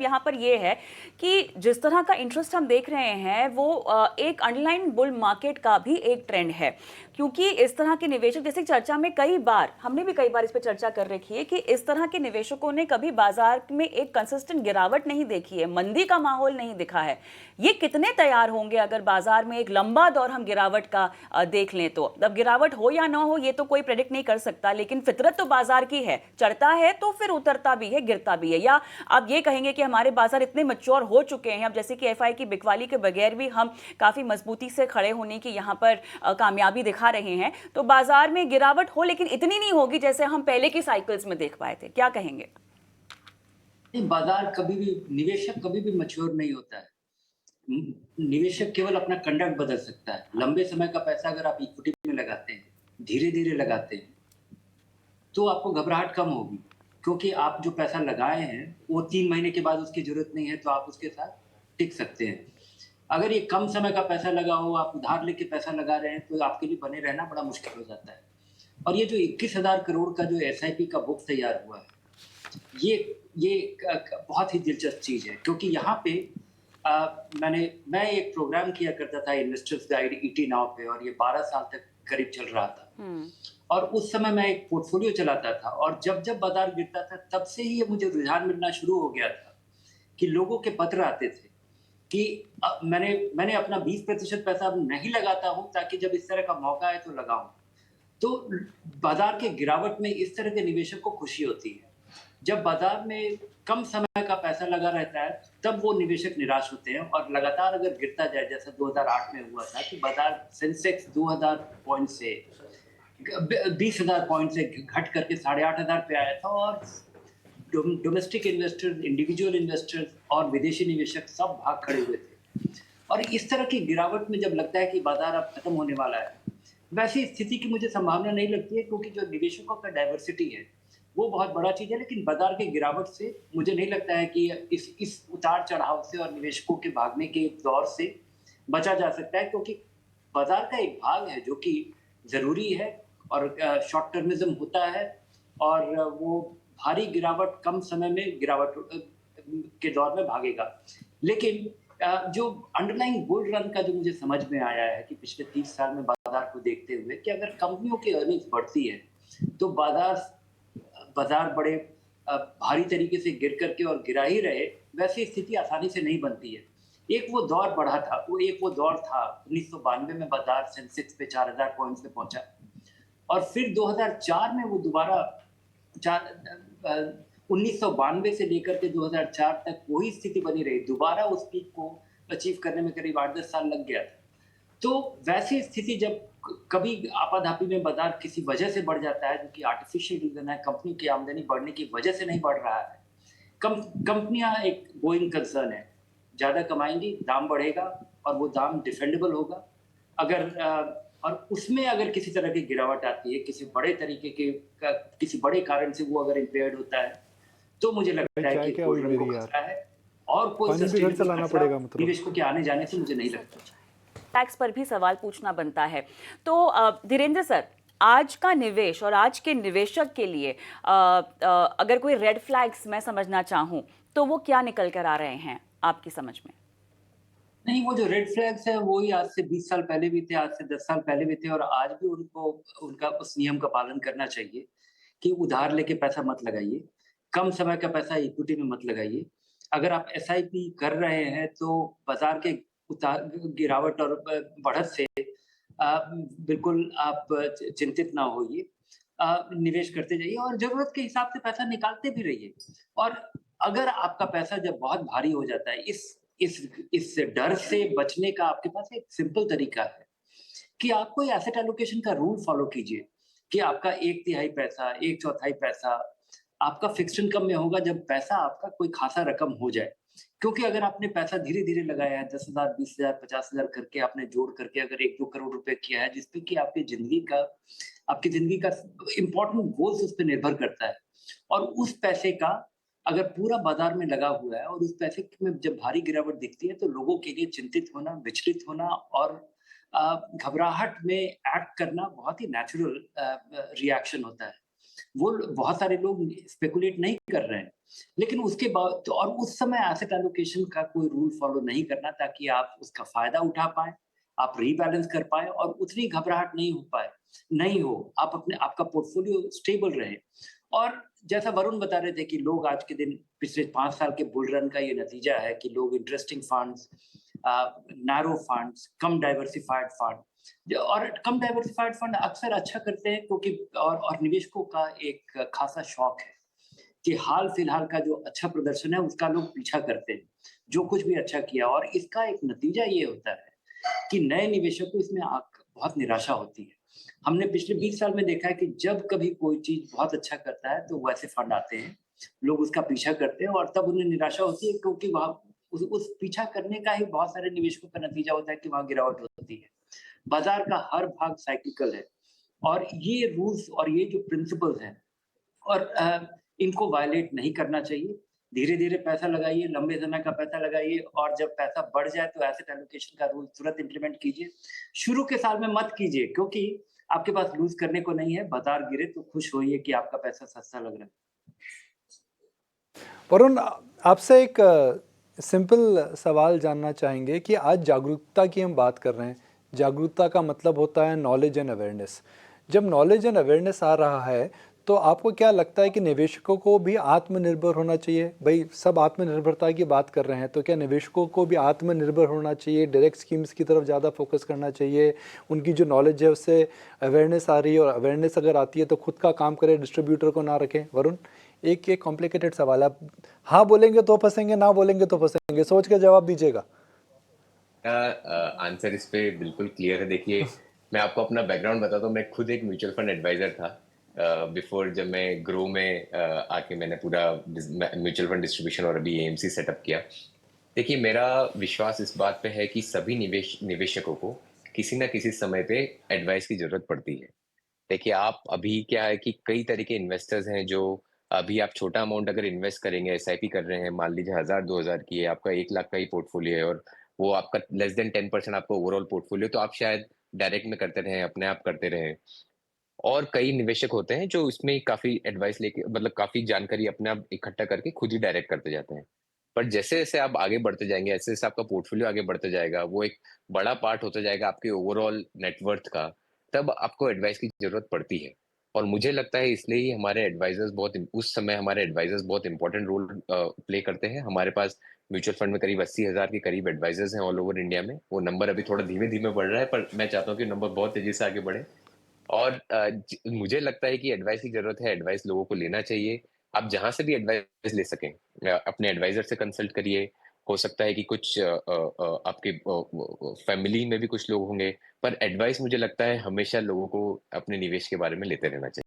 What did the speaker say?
यहाँ पर ये है कि जिस तरह का इंटरेस्ट हम देख रहे हैं वो एक अंडरलाइन बुल मार्केट का भी एक ट्रेंड है, क्योंकि इस तरह के निवेशक, जैसे चर्चा में कई बार हमने भी कई बार इस पर चर्चा कर रखी है कि इस तरह के निवेशकों ने कभी बाजार में एक कंसिस्टेंट गिरावट नहीं देखी है, मंदी का माहौल नहीं दिखा है। ये कितने तैयार होंगे अगर बाजार में एक लंबा दौर हम गिरावट का देख लें तो? अब गिरावट हो या ना हो ये तो कोई प्रेडिक्ट नहीं कर सकता, लेकिन फितरत तो बाजार की है, चढ़ता है तो फिर उतरता भी है, गिरता भी है। या आप ये कहेंगे कि हमारे बाजार इतने मैच्योर हो चुके हैं अब, जैसे कि एफआई की बिकवाली के बगैर भी हम काफी मजबूती से खड़े होने की यहाँ पर कामयाबी दिखा रहे हैं, तो बाजार में गिरावट हो लेकिन इतनी नहीं होगी जैसे हम पहले की साइकिल्स में देख पाए थे। क्या कहेंगे? नहीं, बाजार कभी भी, निवेशक कभी भी मैच्योर नहीं होता है। निवेशक केवल अपना कंडक्ट बदल सकता है। लंबे समय का पैसा अगर आप इक्विटी में लगाते हैं, धीरे-धीरे लगाते हैं, तो आपको घबराहट कम होगी, क्योंकि आप जो पैसा लगाए हैं, वो 3 महीने के बाद उसकी ज़रूरत नहीं है, तो आप उसके साथ टिक सकते हैं। अगर ये कम समय का पैसा लगा हो, आप उधार लेके पैसा लगा रहे हैं, तो आपके लिए बने रहना बड़ा मुश्किल हो जाता है। और ये जो 21,000 करोड़ का जो एसआईपी का बुक तैयार हुआ है, ये बहुत ही दिलचस्प चीज़ है, क्योंकि यहाँ पे मैं एक प्रोग्राम किया करता था इन्वेस्टर्स गाइड ईटी नाउ पे, और ये 12 साल तक करीब चल रहा था। और उस समय मैं एक पोर्टफोलियो चलाता था, और जब बाजार गिरता था तब से ही ये मुझे रुझान मिलना शुरू हो गया था कि लोगों के पत्र आते थे कि मैंने अपना 20% पैसा अब नहीं लगाता हूँ, ताकि जब इस तरह का मौका आए तो लगाऊं। तो बाजार के गिरावट में इस तरह के निवेशक को खुशी होती है। जब बाजार में कम समय का पैसा लगा रहता है, तब वो निवेशक निराश होते हैं, और लगातार अगर गिरता जाए, जैसा 2008 में हुआ था कि बाजार सेंसेक्स 2000 पॉइंट से 20,000 पॉइंट से घट करके 8,500 पे आया था, और डोमेस्टिक इन्वेस्टर्स, इंडिविजुअल इन्वेस्टर्स और विदेशी निवेशक सब भाग खड़े हुए थे। और इस तरह की गिरावट में जब लगता है कि बाजार अब खत्म होने वाला है, वैसी स्थिति की मुझे संभावना नहीं लगती है, क्योंकि जो निवेशकों का डाइवर्सिटी है वो बहुत बड़ा चीज है। लेकिन बाजार के गिरावट से मुझे नहीं लगता है कि इस उतार चढ़ाव से और निवेशकों के भागने के दौर से बचा जा सकता है, क्योंकि बाजार का एक भाग है जो कि जरूरी है, और शॉर्ट टर्मिज्म होता है, और वो भारी गिरावट कम समय में गिरावट के दौर में भागेगा। लेकिन जो अंडरलाइंग बुल रन का जो मुझे समझ में आया है कि पिछले 30 साल में बाजार को देखते हुए, कि अगर कंपनियों की अर्निंग्स बढ़ती है तो बाजार बड़े भारी तरीके से गिर करके और गिरा ही रहे, वैसी स्थिति आसानी से नहीं बनती है। एक वो दौर बढ़ा था, वो दौर था 1992 में बाजार सेंसेक्स पे 4,000 पॉइंट्स पे पहुंचा, और फिर 2004 में वो दोबारा 1992 से लेकर के 2004 तक वही स्थिति बनी रही। दोबारा उस पीक को अचीव करने में करीब 8-10 साल लग गया था। तो वैसी स्थिति जब कभी आपाधापी में बाजार किसी वजह से बढ़ जाता है, जो कि आर्टिफिशियल रीजन है, कंपनी की आमदनी बढ़ने की वजह से नहीं बढ़ रहा है। कंपनियां एक गोइंग कंसर्न है, ज्यादा कमाएंगी, दाम बढ़ेगा, और वो दाम डिफेंडेबल होगा। और उसमें अगर किसी तरह की गिरावट आती है, किसी बड़े कारण से वो अगर इम्पेयर्ड होता है, तो मुझे लगता है चाय कि क्या हुई गोल्डन को मेरी यार? खतरा है, और कोई पानी भी घर सस्टेनेबल चलाना खतरा पड़ेगा मतलब। निवेशकों के आने जाने से मुझे नहीं लगता। टैक्स पर भी सवाल पूछना बनता है। तो धीरेंद्र सर, आज का निवेश और आज के निवेशक के लिए अगर कोई रेड फ्लैग्स मैं समझना चाहूं तो वो क्या निकल कर आ रहे हैं आपकी समझ में? नहीं, वो जो रेड फ्लैग्स है वो ही आज से 20 साल पहले भी थे, आज से 10 साल पहले भी थे, और आज भी उनको उनका उस नियम का पालन करना चाहिए कि उधार लेके पैसा मत लगाइए, कम समय का पैसा इक्विटी में मत लगाइए। अगर आप एसआईपी कर रहे हैं तो बाजार के उतार गिरावट और बढ़त से बिल्कुल आप चिंतित ना होइए। निवेश करते जाइए, और ज़रूरत के हिसाब से पैसा निकालते भी रहिए। और अगर आपका पैसा जब बहुत भारी हो जाता है, इस डर से बचने का आपके पास एक सिंपल तरीका है कि आप कोई एसेट एलोकेशन का रूल फॉलो कीजिए, कि आपका 1/3 पैसा, 1/4 पैसा आपका फिक्स्ड इनकम में होगा, जब पैसा आपका कोई खासा रकम हो जाए। क्योंकि अगर आपने पैसा धीरे-धीरे लगाया है, 10,000, 20,000, 50,000 करके आपने जोड़ करके अगर 1-2 करोड़ रुपए किया है, जिसपे कि आपकी ज़िंदगी का इम्पोर्टेंट गोल्स उस पे निर्भर करता है। और उस पैसे का अगर पूरा बाजार में लगा हुआ है, और उस पैसे में जब भारी गिरावट दिखती है, तो लोगों के लिए चिंतित होना, विचलित होना, और घबराहट में एक्ट करना बहुत ही नेचुरल रिएक्शन होता है। वो बहुत सारे लोग स्पेकुलेट नहीं कर रहे हैं, लेकिन उसके बाद तो और उस समय एसेट एलोकेशन का कोई रूल फॉलो नहीं करना ताकि आप उसका फ़ायदा उठा पाएँ, आप रीबैलेंस कर पाएँ और उतनी घबराहट नहीं हो, आप अपने आपका पोर्टफोलियो स्टेबल रहे। और जैसा वरुण बता रहे थे कि लोग आज के दिन पिछले 5 साल के बुल रन का ये नतीजा है कि लोग इंटरेस्टिंग फंड्स नैरो फंड्स, कम डाइवर्सिफाइड फंड और कम डाइवर्सिफाइड फंड अक्सर अच्छा करते हैं क्योंकि और निवेशकों का एक खासा शौक है कि हाल-फिलहाल का जो अच्छा प्रदर्शन है उसका लोग पीछा करते हैं, जो कुछ भी अच्छा किया और इसका एक नतीजा ये होता है कि नए निवेशक को इसमें बहुत निराशा होती है। हमने पिछले 20 साल में देखा है कि जब कभी कोई चीज़ बहुत अच्छा करता है, तो वैसे फंड आते हैं, लोग उसका पीछा करते हैं और तब उन्हें निराशा होती है क्योंकि वहाँ उस पीछा करने का ही बहुत सारे निवेशकों का नतीजा होता है कि वहाँ गिरावट होती है। बाज़ार का हर भाग साइक्लिकल है और ये रूल्स और ये जो प्रिंसिपल्स हैं और इनको वायलेट नहीं करना चाहिए। धीरे-धीरे पैसा लगाइए, लंबे समय का पैसा लगाइए और जब पैसा बढ़ जाए तो एसेट एलोकेशन का रूल तुरंत इम्प्लीमेंट कीजिए। शुरू के साल में मत कीजिए क्योंकि आपके पास लूज़ करने को नहीं है, बाज़ार गिरे तो खुश होइए कि आपका पैसा सस्ता लग रहा है। वरुण, आपसे एक सिंपल सवाल जानना चाहेंगे कि आज जागरूकता की हम बात कर रहे हैं। जागरूकता का मतलब होता है नॉलेज एंड अवेयरनेस। जब नॉलेज एंड अवेयरनेस आ रहा है तो आपको क्या लगता है कि निवेशकों को भी आत्मनिर्भर होना चाहिए? भाई सब आत्मनिर्भरता की बात कर रहे हैं, तो क्या निवेशकों को भी आत्मनिर्भर होना चाहिए, डायरेक्ट स्कीम्स की तरफ ज़्यादा फोकस करना चाहिए? उनकी जो नॉलेज है उससे अवेयरनेस आ रही है, और अवेयरनेस अगर आती है तो खुद का काम करें, डिस्ट्रीब्यूटर को ना रखें। वरुण, एक कॉम्प्लिकेटेड सवाल है, आप हाँ बोलेंगे तो फंसेंगे, ना बोलेंगे तो फंसेंगे, सोच के जवाब दीजिएगा। आंसर इस पे बिल्कुल क्लियर है। देखिए, मैं आपको अपना बैकग्राउंड बताता हूँ। मैं खुद एक म्यूचुअल फंड एडवाइजर था बिफोर, जब मैं ग्रो में आके मैंने पूरा म्यूचुअल फंड डिस्ट्रीब्यूशन और अभी एएमसी सेटअप किया। देखिए, मेरा विश्वास इस बात पे है कि सभी निवेशकों को किसी ना किसी समय पे एडवाइस की जरूरत पड़ती है। देखिए, आप अभी क्या है कि कई तरह के इन्वेस्टर्स हैं जो अभी आप छोटा अमाउंट अगर इन्वेस्ट करेंगे, एसआईपी कर रहे हैं, मान लीजिए 1000-2000 की है, आपका 1 लाख का ही पोर्टफोलियो है और वो आपका लेस देन 10% आपका ओवरऑल पोर्टफोलियो, तो आप शायद डायरेक्ट में करते रहें, अपने आप करते रहें। और कई निवेशक होते हैं जो इसमें काफी एडवाइस लेके, मतलब काफी जानकारी अपने आप इकट्ठा करके खुद ही डायरेक्ट करते जाते हैं। पर जैसे जैसे आप आगे बढ़ते जाएंगे, ऐसे जैसे आपका पोर्टफोलियो आगे बढ़ता जाएगा, वो एक बड़ा पार्ट होता जाएगा आपके ओवरऑल नेटवर्थ का, तब आपको एडवाइस की जरूरत पड़ती है। और मुझे लगता है इसलिए ही हमारे एडवाइजर्स बहुत उस समय हमारे एडवाइजर्स बहुत इंपॉर्टेंट रोल प्ले करते हैं। हमारे पास म्यूचुअल फंड में करीब 80,000 के करीब एडवाइजर्स हैं ऑल ओवर इंडिया में। वो नंबर अभी थोड़ा धीमे धीमे बढ़ रहा है, पर मैं चाहता हूँ कि नंबर बहुत तेजी से आगे बढ़े। और मुझे लगता है कि एडवाइस की ज़रूरत है, एडवाइस लोगों को लेना चाहिए। आप जहाँ से भी एडवाइस ले सकें, अपने एडवाइज़र से कंसल्ट करिए। हो सकता है कि कुछ आपके फैमिली में भी कुछ लोग होंगे, पर एडवाइस मुझे लगता है हमेशा लोगों को अपने निवेश के बारे में लेते रहना चाहिए।